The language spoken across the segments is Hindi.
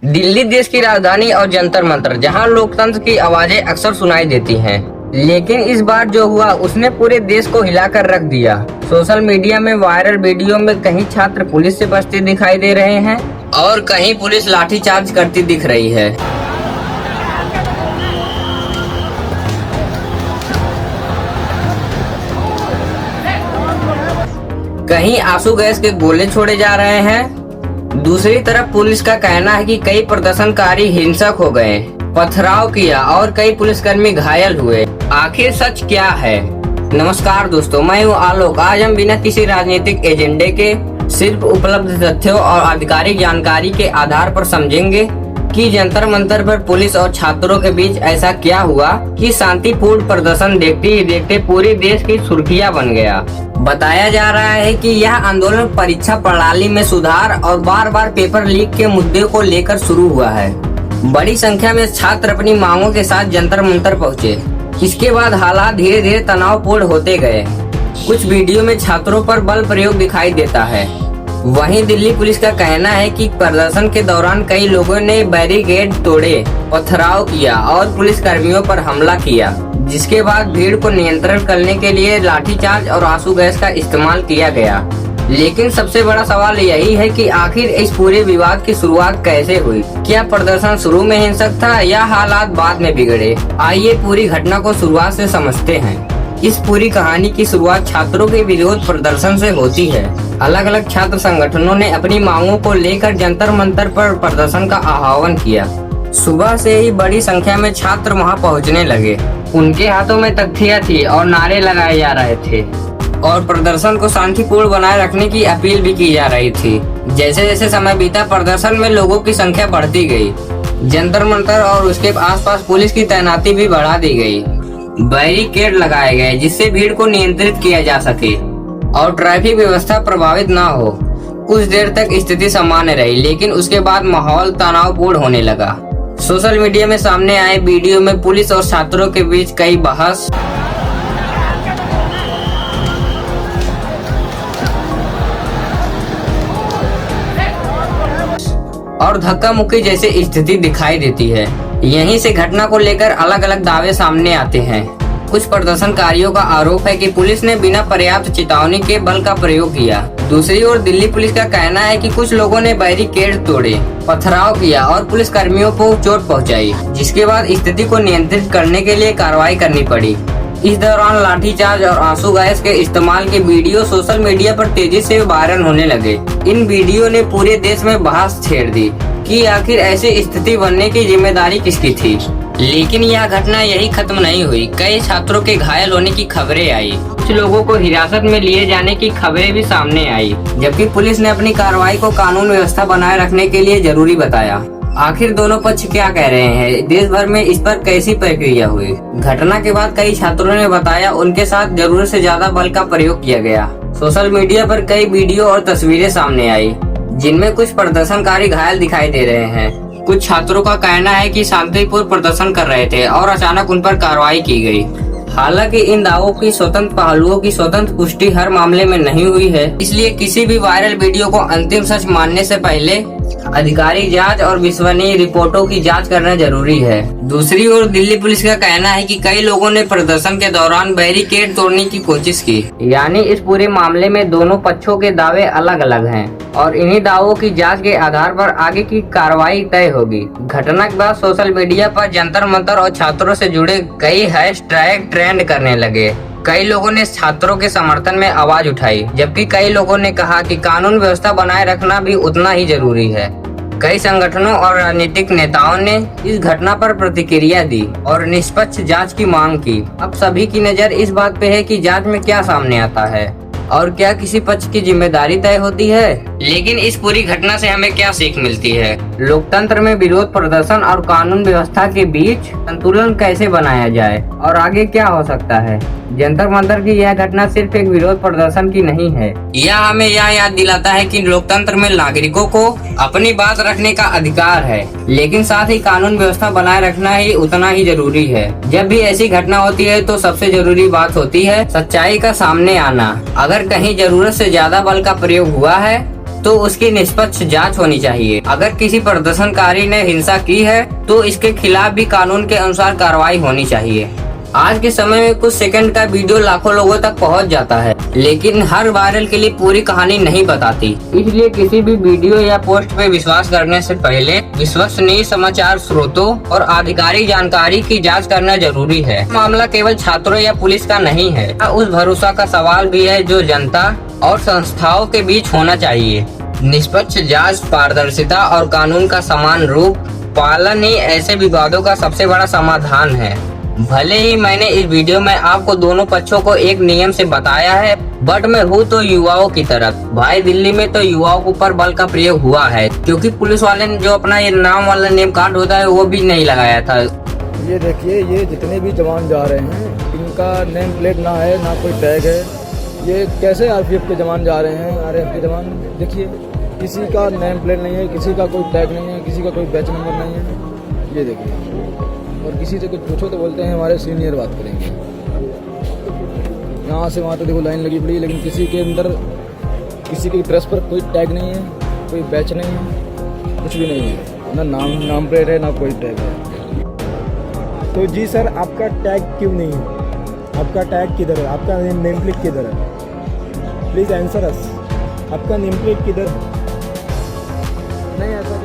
दिल्ली देश की राजधानी और जंतर मंतर, जहां लोकतंत्र की आवाजें अक्सर सुनाई देती हैं। लेकिन इस बार जो हुआ उसने पूरे देश को हिलाकर रख दिया। सोशल मीडिया में वायरल वीडियो में कहीं छात्र पुलिस से बचते दिखाई दे रहे हैं और कहीं पुलिस लाठीचार्ज करती दिख रही है। कहीं आंसू गैस के गोले छोड़े जा रहे हैं। दूसरी तरफ पुलिस का कहना है कि कई प्रदर्शनकारी हिंसक हो गए, पथराव किया और कई पुलिसकर्मी घायल हुए। आखिर सच क्या है? नमस्कार दोस्तों, मैं हूं आलोक। आज हम बिना किसी राजनीतिक एजेंडे के सिर्फ उपलब्ध तथ्यों और आधिकारिक जानकारी के आधार पर समझेंगे कि जंतर मंतर पर पुलिस और छात्रों के बीच ऐसा क्या हुआ कि शांतिपूर्ण प्रदर्शन देखते ही देखते पूरे देश की सुर्खियां बन गया। बताया जा रहा है कि यह आंदोलन परीक्षा प्रणाली में सुधार और बार बार पेपर लीक के मुद्दे को लेकर शुरू हुआ है। बड़ी संख्या में छात्र अपनी मांगों के साथ जंतर मंतर पहुंचे। इसके बाद हालात धीरे धीरे तनावपूर्ण होते गए। कुछ वीडियो में छात्रों पर बल प्रयोग दिखाई देता है। वहीं दिल्ली पुलिस का कहना है कि प्रदर्शन के दौरान कई लोगों ने बैरिकेड तोड़े, पथराव किया और पुलिस कर्मियों पर हमला किया, जिसके बाद भीड़ को नियंत्रण करने के लिए लाठीचार्ज और आंसू गैस का इस्तेमाल किया गया। लेकिन सबसे बड़ा सवाल यही है कि आखिर इस पूरे विवाद की शुरुआत कैसे हुई? क्या प्रदर्शन शुरू में हिंसक था या हालात बाद में बिगड़े? आइए पूरी घटना को शुरुआत से समझते हैं। इस पूरी कहानी की शुरुआत छात्रों के विरोध प्रदर्शन से होती है। अलग अलग छात्र संगठनों ने अपनी मांगों को लेकर जंतर मंतर पर प्रदर्शन का आह्वान किया। सुबह से ही बड़ी संख्या में छात्र वहां पहुंचने लगे। उनके हाथों में तख्तियां थी और नारे लगाए जा रहे थे और प्रदर्शन को शांतिपूर्ण बनाए रखने की अपील भी की जा रही थी। जैसे जैसे समय बीता, प्रदर्शन में लोगों की संख्या बढ़ती गई। जंतर मंतर और उसके आसपास पुलिस की तैनाती भी बढ़ा दी गई। बैरिकेड लगाए गए जिससे भीड़ को नियंत्रित किया जा सके और ट्रैफिक व्यवस्था प्रभावित ना हो। कुछ देर तक स्थिति सामान्य रही, लेकिन उसके बाद माहौल तनावपूर्ण होने लगा। सोशल मीडिया में सामने आए वीडियो में पुलिस और छात्रों के बीच कई बहस और धक्का मुक्की जैसी स्थिति दिखाई देती है। यहीं से घटना को लेकर अलग अलग दावे सामने आते हैं। कुछ प्रदर्शनकारियों का आरोप है कि पुलिस ने बिना पर्याप्त चेतावनी के बल का प्रयोग किया। दूसरी ओर दिल्ली पुलिस का कहना है कि कुछ लोगों ने बैरिकेड तोड़े, पथराव किया और पुलिस कर्मियों को चोट पहुंचाई, जिसके बाद स्थिति को नियंत्रित करने के लिए कार्रवाई करनी पड़ी। इस दौरान लाठीचार्ज और आंसू गैस के इस्तेमाल के वीडियो सोशल मीडिया पर तेजी से वायरल होने लगे। इन वीडियो ने पूरे देश में बहस छेड़ दी कि आखिर ऐसी स्थिति बनने की जिम्मेदारी किसकी थी। लेकिन यह घटना यही खत्म नहीं हुई। कई छात्रों के घायल होने की खबरें आई। कुछ लोगों को हिरासत में लिए जाने की खबरें भी सामने आई, जबकि पुलिस ने अपनी कार्रवाई को कानून व्यवस्था बनाए रखने के लिए जरूरी बताया। आखिर दोनों पक्ष क्या कह रहे हैं? देश भर में इस पर कैसी प्रक्रिया हुई? घटना के बाद कई छात्रों ने बताया उनके साथ जरूरत से ज्यादा बल का प्रयोग किया गया। सोशल मीडिया पर कई वीडियो और तस्वीरें सामने आई, जिनमें कुछ प्रदर्शनकारी घायल दिखाई दे रहे हैं। कुछ छात्रों का कहना है कि शांतिपूर्ण प्रदर्शन कर रहे थे और अचानक उन पर कार्रवाई की गई। हालांकि इन दावों की स्वतंत्र पहलुओं की स्वतंत्र पुष्टि हर मामले में नहीं हुई है, इसलिए किसी भी वायरल वीडियो को अंतिम सच मानने से पहले आधिकारिक जांच और विश्वसनीय रिपोर्टों की जांच करना जरूरी है। दूसरी ओर दिल्ली पुलिस का कहना है कि कई लोगों ने प्रदर्शन के दौरान बैरिकेड तोड़ने की कोशिश की। यानी इस पूरे मामले में दोनों पक्षों के दावे अलग अलग हैं और इन्हीं दावों की जांच के आधार पर आगे की कार्रवाई तय होगी। घटना के बाद सोशल मीडिया पर जंतर मंतर और छात्रों से जुड़े कई हैशटैग ट्रेंड करने लगे। कई लोगों ने छात्रों के समर्थन में आवाज उठाई, जबकि कई लोगों ने कहा कि कानून व्यवस्था बनाए रखना भी उतना ही जरूरी है। कई संगठनों और राजनीतिक नेताओं ने इस घटना पर प्रतिक्रिया दी और निष्पक्ष जांच की मांग की। अब सभी की नजर इस बात पे है कि जांच में क्या सामने आता है और क्या किसी पक्ष की जिम्मेदारी तय होती है। लेकिन इस पूरी घटना से हमें क्या सीख मिलती है? लोकतंत्र में विरोध प्रदर्शन और कानून व्यवस्था के बीच संतुलन कैसे बनाया जाए और आगे क्या हो सकता है? जंतर मंतर की यह घटना सिर्फ एक विरोध प्रदर्शन की नहीं है। यह हमें यह याद दिलाता है कि लोकतंत्र में नागरिकों को अपनी बात रखने का अधिकार है, लेकिन साथ ही कानून व्यवस्था बनाए रखना ही उतना ही जरूरी है। जब भी ऐसी घटना होती है तो सबसे जरूरी बात होती है सच्चाई का सामने आना। अगर कहीं जरूरत से ज्यादा बल का प्रयोग हुआ है तो उसकी निष्पक्ष जांच होनी चाहिए। अगर किसी प्रदर्शनकारी ने हिंसा की है तो इसके खिलाफ भी कानून के अनुसार कार्रवाई होनी चाहिए। आज के समय में कुछ सेकंड का वीडियो लाखों लोगों तक पहुंच जाता है, लेकिन हर वायरल के लिए पूरी कहानी नहीं बताती। इसलिए किसी भी वीडियो या पोस्ट पे विश्वास करने से पहले विश्वसनीय समाचार स्रोतों और आधिकारिक जानकारी की जांच करना जरूरी है। मामला केवल छात्रों या पुलिस का नहीं है, उस भरोसा का सवाल भी है जो जनता और संस्थाओं के बीच होना चाहिए। निष्पक्ष जांच, पारदर्शिता और कानून का समान रूप पालन ही ऐसे विवादों का सबसे बड़ा समाधान है। भले ही मैंने इस वीडियो में आपको दोनों पक्षों को एक नियम से बताया है, बट मैं हूँ तो युवाओं की तरफ। भाई दिल्ली में तो युवाओं के ऊपर बल का प्रयोग हुआ है, क्योंकि पुलिस वाले ने जो अपना ये नाम वाला नेम कार्ड होता है वो भी नहीं लगाया था। ये देखिए, ये जितने भी जवान जा रहे हैं इनका नेम प्लेट ना है, ना कोई टैग है। ये कैसे आरपीएफ के जवान जा रहे हैं? आरपीएफ के जवान देखिए, किसी का नेम प्लेट नहीं है, किसी का कोई टैग नहीं है, किसी का कोई बैच नंबर नहीं है। ये देखिए, और किसी से कुछ पूछो तो बोलते हैं हमारे सीनियर बात करेंगे। यहाँ से वहाँ तक देखो लाइन लगी पड़ी है, लेकिन किसी के अंदर, किसी के ड्रेस पर कोई टैग नहीं है, कोई बैच नहीं है, कुछ भी नहीं है, ना नाम प्लेट है, ना कोई टैग है। तो जी सर, आपका टैग क्यों नहीं है? आपका टैग किधर है? आपका नेम प्लेट किधर है? प्लीज़ आंसर अस। आपका नेम प्लेट किधर है? नहीं, ऐसा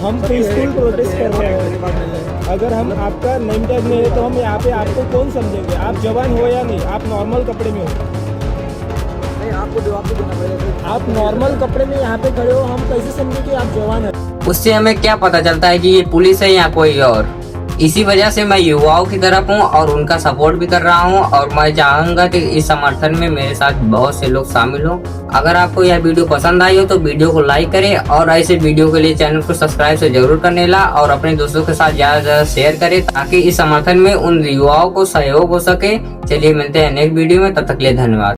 हम पीसफुल प्रोटेस्ट कर रहे हैं। अगर हम आपका नेम टैग नहीं है तो हम यहाँ पे आपको कौन समझेंगे? आप जवान हो या नहीं? आप नॉर्मल कपड़े में हो? नहीं, आपको जवाब भी देना पड़ेगा। आप नॉर्मल कपड़े में यहाँ पे खड़े हो, हम कैसे समझें कि आप जवान हैं? उससे हमें क्या पता चलता है कि ये पुलिस है या कोई और। इसी वजह से मैं युवाओं की तरफ हूँ और उनका सपोर्ट भी कर रहा हूँ, और मैं चाहूंगा कि इस समर्थन में मेरे साथ बहुत से लोग शामिल हों। अगर आपको यह वीडियो पसंद आई हो तो वीडियो को लाइक करें, और ऐसे वीडियो के लिए चैनल को सब्सक्राइब से जरूर करने ला, और अपने दोस्तों के साथ ज्यादा से ज्यादा शेयर करें, ताकि इस समर्थन में उन युवाओं को सहयोग हो सके। चलिए मिलते हैं नेक्स्ट वीडियो में, तब तक के लिए धन्यवाद।